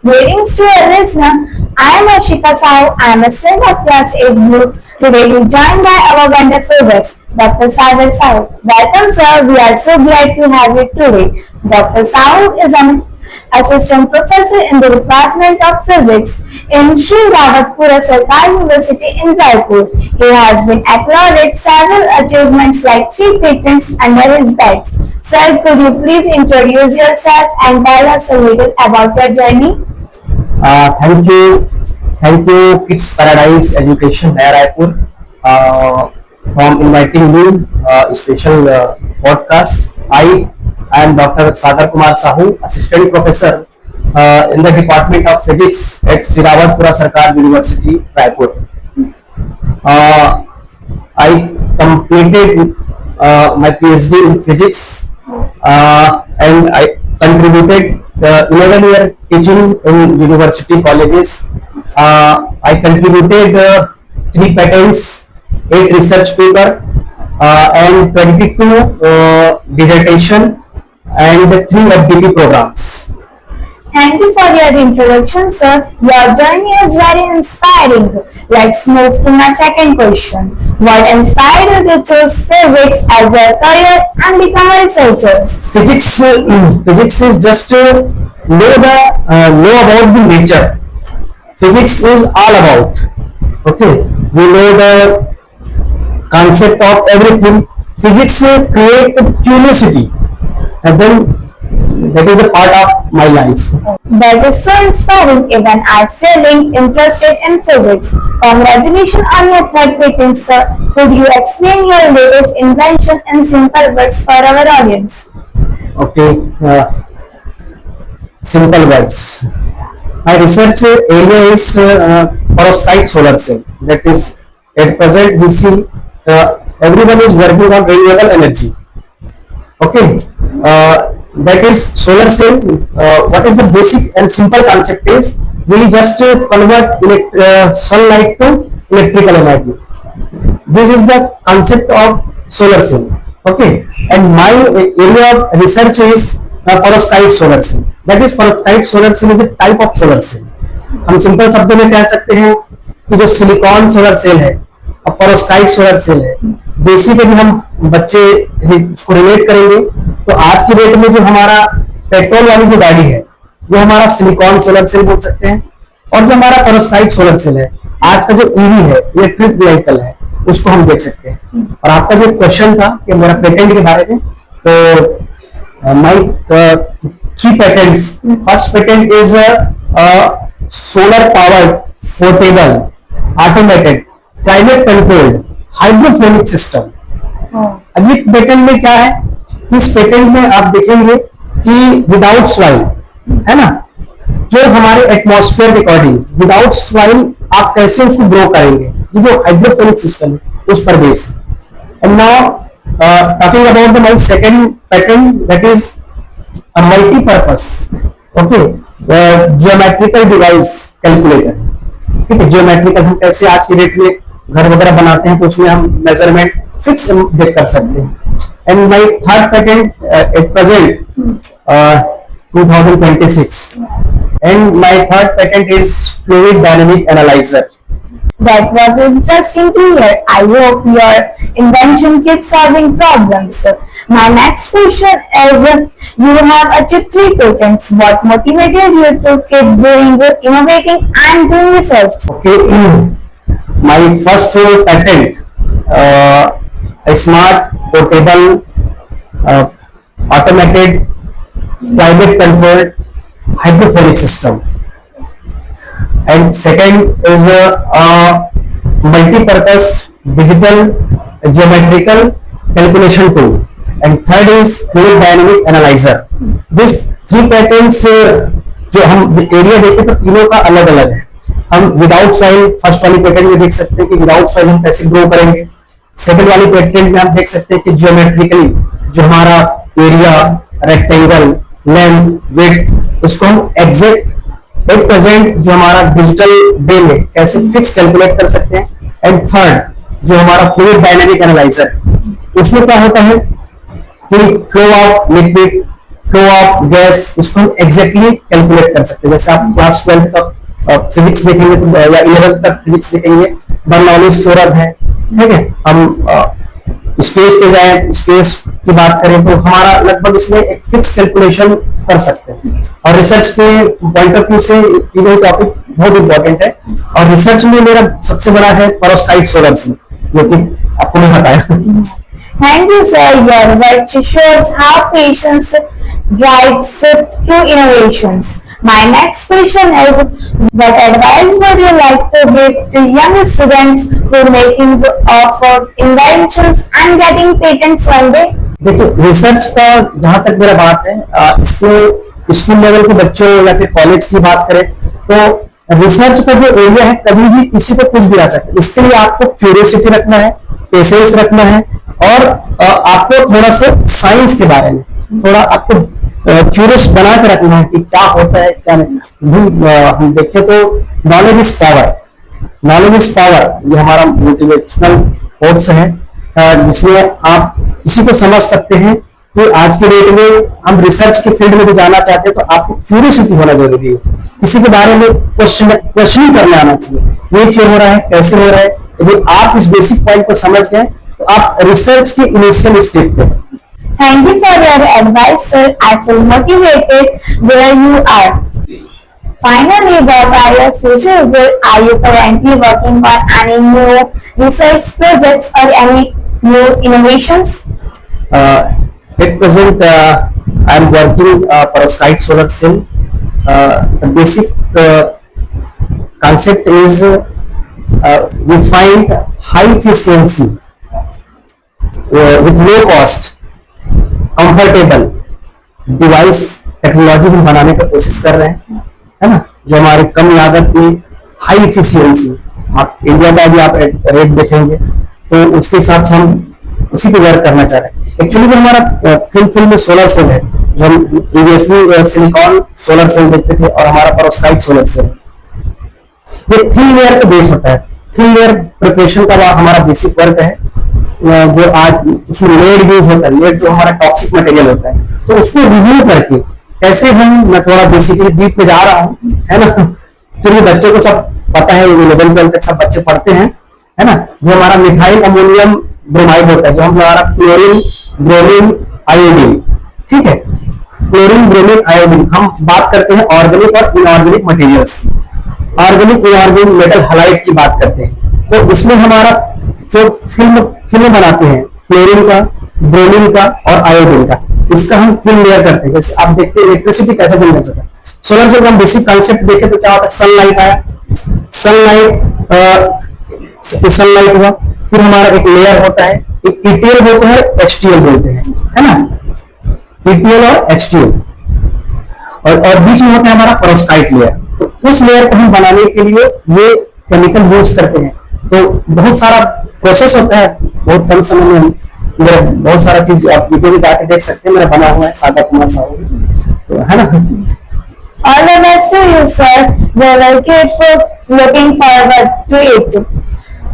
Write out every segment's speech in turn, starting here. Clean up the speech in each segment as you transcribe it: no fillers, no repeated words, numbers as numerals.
Greetings to our listener. I am Ashika Sahu. I am a student of class 8 Blue. Today we joined by our wonderful guest, Dr. Sagar Sahu. Welcome, sir. We are so glad to have you today. Dr. Sahu is an assistant professor in the Department of Physics in Sri Rawatpura Sarkar University in Jaipur. He has been accorded several achievements like 3 patents under his belt. Sir, could you please introduce yourself and tell us a little about your journey? Thank you, Kids Paradise Education, Naya Raipur, from inviting me special podcast. I am Dr. Sagar Kumar Sahu, Assistant Professor in the Department of Physics at Sri Rawatpura Sarkar University, Raipur. I completed my PhD in Physics and I contributed 11-year teaching in university colleges. I contributed 3 patents, 8 research paper, and 22 dissertation and 3 FDP programs. Thank you for your introduction, sir. Your journey is very inspiring. Let's move to my second question. What inspired you to choose physics as a career and become a researcher? Physics is just know about the nature. Physics is all about. Okay, we know the concept of everything. Physics create curiosity, and then that is a part of my life. That is so inspiring. Even I feeling interested in physics. Congratulations on your 3rd patent, sir. Could you explain your latest invention in simple words for our audience? Okay, simple words. My research area is perovskite solar cell. That is, at present we see everyone is working on renewable energy. Okay, that is solar cell. What is the basic and simple concept is we just convert sunlight to electrical energy. This is the concept of solar cell. Okay, and my area of research is perovskite solar cell. That is, perovskite solar cell is a type of solar cell. हम simple शब्दों में कह सकते हैं कि जो silicon solar cell है और पेरोव्स्काइट सोलर सेल है, बेसिकली हम बच्चे उसको रिलेट करेंगे तो आज की डेट में जो हमारा पेट्रोल वाली जो गाड़ी है वो हमारा सिलिकॉन सोलर सेल बोल सकते हैं, और जो हमारा पेरोव्स्काइट सोलर सेल है आज का जो ईवी है, इलेक्ट्रिक व्हीकल है, उसको हम देख सकते हैं. और आपका जो क्वेश्चन था कि मेरा पेटेंट के बारे में, तो my 3 patents. First patent is solar powered portable automated climate controlled hydroponic system. अब ये पेटेंट में क्या है, इस पेटेंट में आप देखेंगे कि विदाउट सॉइल है ना, जो हमारे एटमॉस्फेयर के अकॉर्डिंग विदाउट सॉइल आप कैसे उसको ग्रो करेंगे, ये जो हाइड्रोपोनिक सिस्टम है उस पर बेस है. And now talking about the my second patent, that is a multi-purpose, okay, geometrical device calculator. ठीक है, geometrical हम कैसे आज की डेट में घर वगैरह बनाते हैं तो उसमें हम मेजरमेंट फिक्स देख कर सकते हैं. And my 3rd patent at present 2026, and my 3rd patent is fluid dynamic analyzer. That was interesting to hear. I hope your invention keeps solving problems. My next question is, you have achieved 3 patents. What motivated you to keep doing, innovating and doing research? Okay, my first patent, a smart portable automated climate controlled hydroponic system. And second is a multi-purpose digital geometrical calculation tool. And third is fluid dynamic analyzer. These 3 patents जो हम area देखें तो तीनों का अलग अलग है. हम विदाउट सॉइल फर्स्ट वाली पेटेंट में देख सकते हैं कि विदाउट सॉइल हम कैसे ग्रो करेंगे. सेकंड वाली पेटेंट में आप देख सकते हैं कि जियोमेट्रिकली जो हमारा एरिया, रेक्टेंगल, लेंथ, विड्थ, उसको हम एग्जैक्ट एट प्रेजेंट जो हमारा डिजिटल डे में कैसे फिक्स कैलकुलेट कर सकते हैं. एंड थर्ड जो हमारा फ्लूइड डायनेमिक एनालाइजर, उसमें क्या होता है कि flow of liquid flow of gas, उसको हम एग्जैक्टली कैलकुलेट कर सकते हैं। जैसे आप क्लास 12 का फिजिक्स देखेंगे तो या 11th तक फिजिक्स देखेंगे, बर्नौलीज थ्योरम है, ठीक है। हम स्पेस पे जाए, स्पेस की बात करें तो हमारा लगभग इसमें एक फिक्स कैलकुलेशन कर सकते हैं। और रिसर्च के पॉइंट ऑफ व्यू से तीनों टॉपिक बहुत इंपॉर्टेंट है। और रिसर्च में मेरा सबसे बड़ा है पेरोव्स्काइट सोलर सेल, जो कि आपको मैं बताया। Thank you, sir. Your work shows how patience drives true innovations. My next question is, what advice would you like to give to young students who are making of inventions and getting patents one day? देखिए, research का जहां तक मेरा बात है, इसको school level के बच्चों या फिर कॉलेज की बात करें तो रिसर्च का जो एरिया है, कभी भी किसी को कुछ भी आ सकता है। इसके लिए आपको क्यूरियोसिटी रखना है, पेशेंस रखना है, और आपको थोड़ा सा साइंस के बारे में थोड़ा आपको क्यूरियस बना के रखना है कि क्या होता है क्या नहीं। हम देखें तो knowledge is power, knowledge is power, ये हमारा मोटिवेशनल कोट्स है, जिसमें आप इसी को समझ सकते हैं कि आज के डेट में हम रिसर्च के फील्ड में भी जाना चाहते हैं तो आपको क्यूरियोसिटी होना जरूरी है। किसी के बारे में क्वेश्चनिंग करने आना चाहिए, ये क्यों हो रहा है, कैसे हो रहा है। यदि आप इस बेसिक पॉइंट को समझ गए तो आप रिसर्च के इनिशियल स्टेज पे। Thank you for your advice, sir. I feel motivated where you are. Finally, what are your future goals? Are you currently working on any new research projects or any new innovations? At present, I am working perovskite solar cell. The basic concept is we find high efficiency with low cost, comfortable device technology हम बनाने का कोशिश कर रहे हैं, है ना, जो हमारे कम लागत में हाई इफिशियंसी। आप इंडिया का भी आप रेट देखेंगे तो उसके हिसाब से हम उसी पे वर्क करना चाह रहे हैं। एक्चुअली जो हमारा फिल्म में सोलर सेल है, जो हम प्रीवियसली सिलिकॉन सोलर सेल देखते थे, और हमारा पेरोव्स्काइट सोलर सेल, ये थिन लेयर पे बेस होता है। थिन लेयर प्रिपरेशन का हमारा बेसिक वर्क है, जो आज उसमें लेड यूज होता है। लेड जो हमारा टॉक्सिक मटेरियल होता है, तो उसको रिव्यू करके कैसे मैं थोड़ा बेसिकली डीप पे जा रहा हूँ, है ना, फिर ये बच्चे को सब पता है, ये लेवल 12 तक सब बच्चे पढ़ते हैं, है ना। जो हमारा मिथाइल अमोनियम ब्रोमाइड होता है, जो हमारा क्लोरीन ब्रोमीन आयोडीन, ठीक है, क्लोरीन ब्रोमीन आयोडीन, हम बात करते हैं ऑर्गेनिक और इनऑर्गेनिक मटेरियल्स की। ऑर्गेनिक इनऑर्गेनिक मेटल हैलाइड की बात करते हैं, तो इसमें हमारा जो फिल्म बनाते हैं क्लोरीन का, ब्रोमीन का और आयोडीन का, इसका हम फिल्म लेयर करते हैं। जैसे आप देखते हैं इलेक्ट्रिसिटी कैसे जनरेट होता है। सोलर सेल का हम बेसिक कॉन्सेप्ट देखें तो क्या होता है, सनलाइट आया, सनलाइट हुआ, फिर हमारा एक लेयर होता है, एक ईटीएल बोलते हैं, एचटीएल बोलते हैं, है ना, ईटीएल और एचटीएल, और बीच में होता है हमारा पेरोव्स्काइट लेयर। तो उस लेयर को हम बनाने के लिए ये केमिकल यूज करते हैं। तो बहुत सारा प्रोसेस होता है, बहुत कम समय में मेरा बहुत सारा चीज आप वीडियो में जाके देख सकते हैं, मेरा बना हुआ है सादा कुमार साहू, तो है ना। All the best to you, sir. We will keep looking forward to it.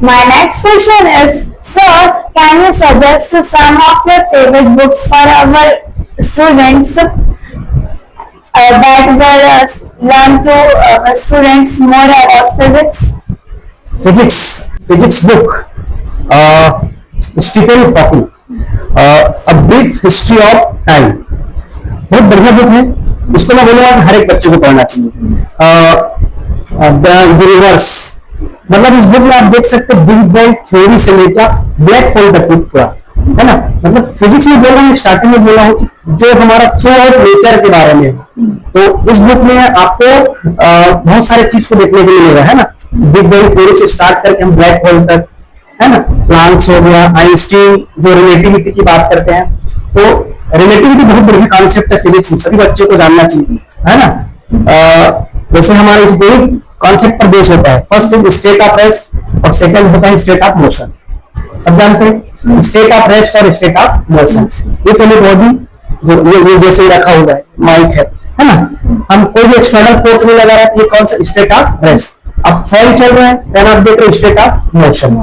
My next question is, sir, can you suggest some of your favorite books for our students that will learn to students more about physics? Physics book, Stephen Hawking, a brief history of time, बहुत बढ़िया book है। इसको मैं बोलूंगा कि हर एक बच्चे को पढ़ना चाहिए। द यूनिवर्स, मतलब इस बुक में आप देख सकते हैं बिग बैंग थ्योरी से लेकर ब्लैक होल तक पूरा, है ना। मतलब फिजिक्स में बोल रहा हूँ, स्टार्टिंग में बोल रहा हूँ जो हमारा थ्रू आउट नेचर के बारे में, तो इस बुक में आपको बहुत सारे चीज को देखने को मिलेगा, है ना। बिग बैंग थ्योरी से स्टार्ट करके हम ब्लैक होल तक, है ना, प्लांक्स हो गया, आइंस्टीन जो रिलेटिविटी की बात करते हैं, तो रिलेटिविटी बहुत बढ़िया कॉन्सेप्ट है फिजिक्स में, सभी बच्चों को जानना चाहिए, है ना। जैसे हमारे इस बेसिक कॉन्सेप्ट पर बेस होता है, first is state of rest और सेकंड होता है स्टेट ऑफ मोशन। सब जानते हैं स्टेट ऑफ रेस्ट और state of motion. If any body, जो ये जैसे रखा हुआ है, माइक है ना, हम कोई भी एक्सटर्नल फोर्स नहीं लगा रहा है, ये कौन सा स्टेट ऑफ रेस्ट। अब फैन चल रहा है, फैन आप देख रहे हो स्टेट ऑफ मोशन।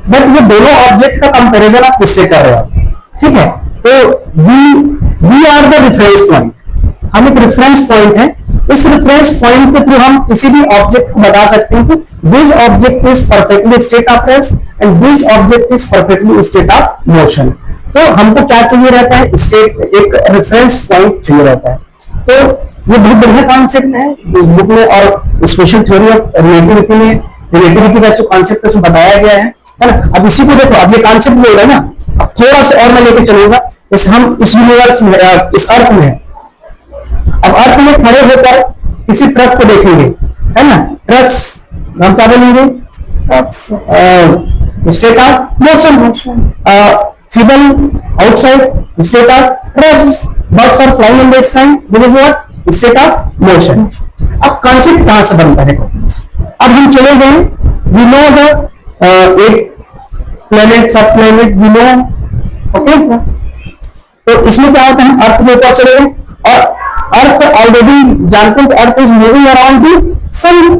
बट ये दोनों ऑब्जेक्ट का कंपैरिजन आप किससे कर रहे हो, ठीक है। तो we we are the reference point, हम एक रेफरेंस पॉइंट है। इस रेफरेंस पॉइंट के थ्रू हम किसी भी ऑब्जेक्ट को बता सकते हैं कि this object is perfectly state of rest and this object is perfectly state of motion. तो हमको क्या चाहिए रहता है, स्टेट, एक रेफरेंस पॉइंट चाहिए रहता है। तो ये बहुत बढ़िया कॉन्सेप्ट है इस बुक में, और स्पेशल थ्योरी ऑफ रिलेटिविटी में रिलेटिविटी का जो कॉन्सेप्ट है उसमें बताया गया है ना। अब इसी को देखो, अब ये कॉन्सेप्ट जो है ना, अब थोड़ा सा और मैं लेके चलूंगा। हम इस यूनिवर्स में, इस अर्थ में, अब अर्थ में खड़े होकर किसी ट्रक को देखेंगे, है ना, ट्रक्स हम क्या बोलेंगे, state of motion. Feeble outside state of rest, birds are flying in the sky, this is what, state of motion. अब कॉन्सेप्ट कहां से बनता है, अब हम चले गए, वी नो द एक प्लेनेट, सब प्लेनेट वी नो, ओके। तो इसमें क्या होता है, हम अर्थ में ऊपर चले गए, और अर्थ ऑलरेडी जानते हैं कि earth is moving around the sun.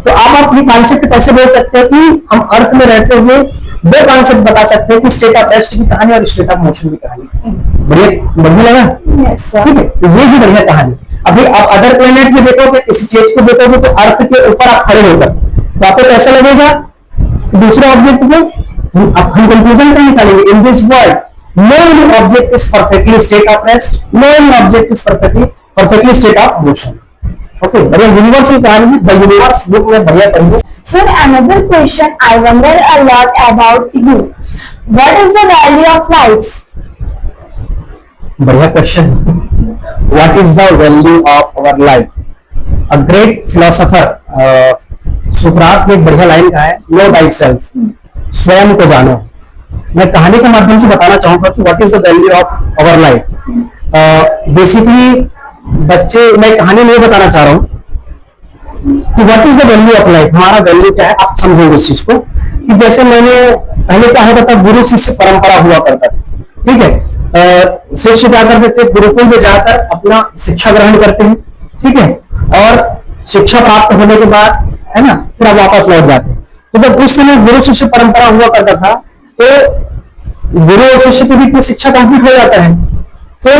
तो आप अपनी कॉन्सेप्ट कैसे बोल सकते हैं कि हम अर्थ में रहते हुए दो कॉन्सेप्ट बता सकते हैं कि स्टेट ऑफ रेस्ट की कहानी और स्टेट ऑफ मोशन की कहानी। बढ़िया, बढ़िया लगा, ठीक है। तो ये भी बढ़िया कहानी। अभी आप अदर प्लेनेट में देखोगे, किसी चीज को देखोगे तो अर्थ के ऊपर आप खड़े होकर, तो आपको कैसा लगेगा, दूसरे ऑब्जेक्ट को हम कंक्लूजन क्या निकालेंगे, in this world no any object is perfectly state of rest, no any object is perfectly state of motion. Okay, बढ़िया यूनिवर्सल कहानी, द यूनिवर्स बुक में बढ़िया पढ़िए। Sir, another question I wonder a lot about you. What is the value of life? बढ़िया question. What is the value of our life? A great philosopher, सुकरात ने एक बढ़िया line कहा है, know thyself, स्वयं को जानो। मैं कहानी के माध्यम से बताना चाहूंगा कि what is the value of our life. Basically बच्चे, मैं कहानी नहीं बताना चाह रहा हूं कि what is the value of life, हमारा वैल्यू क्या है, आप समझेंगे उस चीज को। कि जैसे मैंने पहले क्या होता था, गुरु शिष्य परंपरा हुआ करता था, ठीक है। शिष्य क्या करते थे, गुरुकुल में जाकर अपना शिक्षा ग्रहण करते हैं, ठीक है, और शिक्षा प्राप्त होने के बाद, है ना, फिर आप वापस लौट जाते हैं। तो जब उस समय गुरु शिष्य परंपरा हुआ करता था, तो गुरु और शिष्य के बीच में शिक्षा कंप्लीट हो जाता है, तो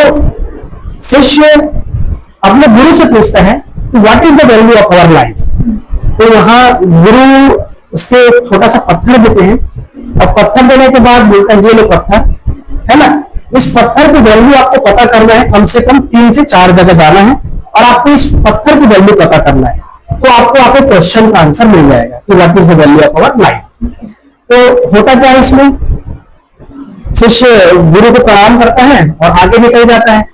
शिष्य अपने गुरु से पूछता है कि what is the value of our life. तो वहां गुरु उसके छोटा सा पत्थर देते हैं, और पत्थर देने के बाद बोलता है, ये लो पत्थर, है ना, इस पत्थर की वैल्यू आपको पता करना है, कम से कम 3 से 4 जगह जाना है, और आपको इस पत्थर की वैल्यू पता करना है, तो आपको आपके क्वेश्चन का आंसर मिल जाएगा कि what is the value of our life. तो होता क्या है इसमें, शिष्य गुरु को प्रणाम करता है और आगे निकल जाता है,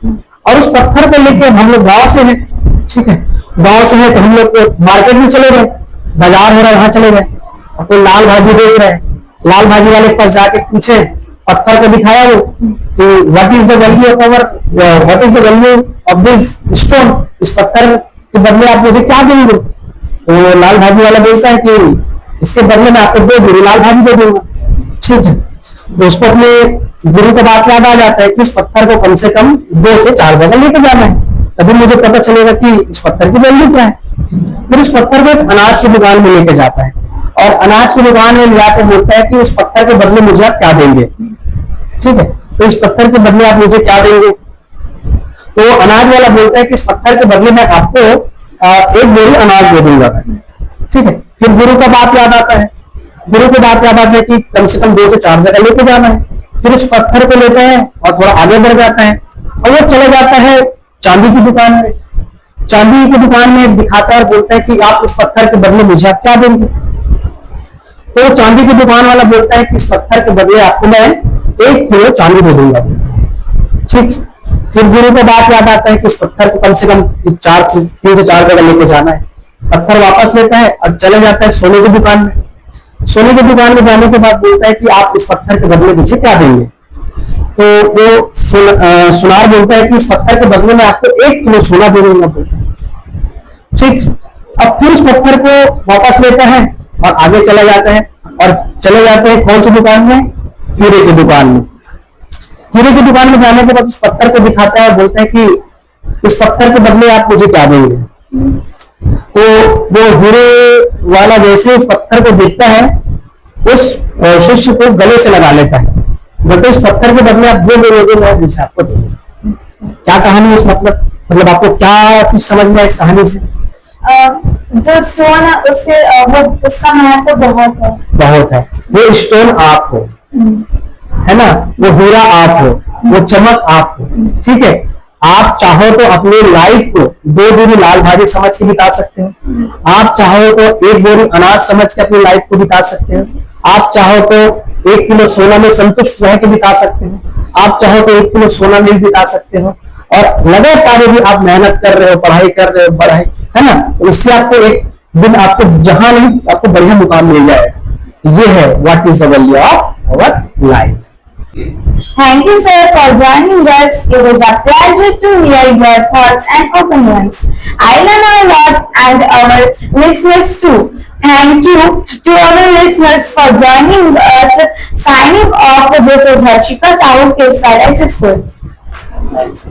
और उस पत्थर को लेकर हम लोग गांव से हैं, ठीक है, गांव से है तो हम लोग मार्केट में चले गए, बाजार हो रहा है वहां चले गए, और कोई लाल भाजी बेच रहे हैं, लाल भाजी वाले के पास जाके पूछे, पत्थर को दिखाया वो कि what is the value of hour, what is the value of this stone, इस पत्थर के बदले आप मुझे क्या देंगे। तो लाल भाजी वाला बोलता है कि इसके बदले में आपको 2 जोड़ी लाल भाजी दे दूंगा, ठीक है। तो उसको अपने गुरु का बात याद आ जाता है कि इस पत्थर को कम से कम 2 से 4 जगह लेके जाना है, तभी मुझे पता चलेगा कि इस पत्थर की वैल्यू क्या है। फिर इस पत्थर को एक अनाज की दुकान में लेके जाता है, और अनाज की दुकान में जाकर बोलता है कि इस पत्थर के बदले मुझे आप क्या देंगे, ठीक है। तो इस पत्थर के बदले आप मुझे क्या देंगे, तो अनाज वाला बोलता है कि इस पत्थर के बदले मैं आपको 1 बोरी अनाज दे दूंगा, ठीक है। फिर गुरु का बात याद आता है, गुरु की बात याद आता है कि कम से कम 2 से 4 जगह लेके जाना है। फिर उस पत्थर को लेता है और थोड़ा आगे बढ़ जाता है, और वो चला जाता है चांदी की दुकान में। चांदी की दुकान में दिखाता है और बोलता है कि आप इस पत्थर के बदले मुझे आप क्या देंगे। तो चांदी की दुकान वाला बोलता है कि इस पत्थर के बदले आपको मैं 1 किलो चांदी दे दूंगा, ठीक। फिर गुरु को बात याद आता है कि इस पत्थर को कम से कम 3 से 4 जगह लेके जाना है। पत्थर वापस लेता है और चले जाता है सोने की दुकान में। सोने की दुकान में जाने के बाद बोलता है कि आप इस पत्थर के बदले मुझे क्या देंगे। तो वो सुनार बोलता है कि इस पत्थर के बदले में आपको 1 किलो सोना दे दूंगा, ठीक। अब फिर उस पत्थर को वापस लेता है और आगे चला जाता है, और चले जाते हैं कौन सी दुकान में, हीरे की दुकान में। हीरे की दुकान में जाने के बाद उस पत्थर को दिखाता है और बोलता है कि इस पत्थर के बदले आप मुझे क्या देंगे। तो वो हीरे वाला जैसे उस पत्थर को देखता है, उस शिष्य को गले से लगा लेता है, बल्कि इस पत्थर के बदले आप जो बोलोगे मैं मुझे आपको दूंगा। क्या कहानी है इस मतलब आपको क्या चीज समझ में इस कहानी से? जो स्टोन है उसके वो उसका महत्व बहुत है। बहुत है। वो स्टोन आप हो, है ना, वो हीरा आप हो, वो चमक आप हो, ठीक है। आप चाहो तो अपनी लाइफ को 2 जोड़ी लाल भाजी समझ के बिता सकते हो, आप चाहो तो 1 बोरी अनाज समझ के अपनी लाइफ को बिता सकते हो, आप चाहो तो 1 किलो सोना में संतुष्ट रह के बिता सकते हो, आप चाहो तो 1 किलो सोना में बिता सकते हो, और लगातार भी आप मेहनत कर रहे हो, पढ़ाई कर रहे हो, पढ़ाई, है ना, तो इससे आपको एक दिन आपको जहां नहीं आपको बढ़िया मुकाम मिल जाएगा। ये है what is the value of our life. Thank you, sir, for joining us. It was a pleasure to hear your thoughts and opinions. I learned a lot and our listeners too. Thank you to our listeners for joining us. Signing off, this is Harshika Sahu, Case School.